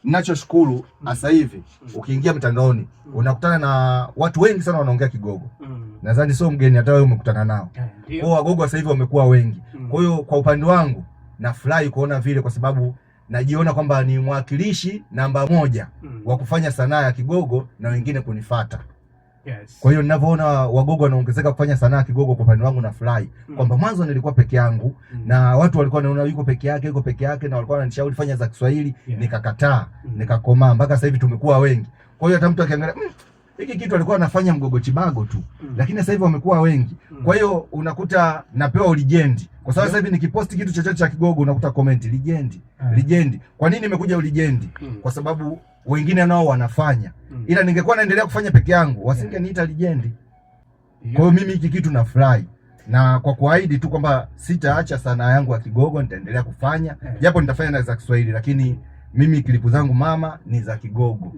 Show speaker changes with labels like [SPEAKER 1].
[SPEAKER 1] ninachoshukuru sasa hivi ukiingia mtandaoni unakutana na watu wengi sana wanaongea Kigogo. Nadhani sio mgeni hata wewe umekutana nao. Kwa Wagogo sasa hivi wamekuwa wengi. Kwa hiyo kwa upande wangu nafurahi kuona vile, kwa sababu najiona kwamba ni mwakilishi namba 1 wa kufanya sanaa ya Kigogo na wengine kunifuata.
[SPEAKER 2] Yes.
[SPEAKER 1] Kwa hiyo ninavyoona Wagogo wanaongezeka kufanya sanaa ya Kigogo, kwa upande wangu nafurahi kwamba mwanzo nilikuwa peke yangu na watu walikuwa wanaona yuko peke yake na walikuwa wananishauri fanya za Kiswahili, nikakataa, nikakomaa mpaka sasa hivi tumekuwa wengi. Kwa hiyo hata mtu akiangalia hiki kitu alikuwa anafanya Mgogo Chibago tu, lakini sasa hivi wamekuwa wengi. Kwa hiyo unakuta napewa legend, kwa sababu sasa hivi nikiposti kitu chochote cha Kigogo unakuta comment legend. Kwa nini nimekuja legend? Kwa sababu wengine nao wanafanya, ila ningekuwa naendelea kufanya peke yangu wasingeniita legend. Kwa hiyo mimi hiki kitu nafurahi, na kwa kuahidi tu kwamba sitaacha sanaa yangu ya Kigogo, nitaendelea kufanya japo nitafanya na za Kiswahili, lakini mimi klipu zangu mama ni za Kigogo.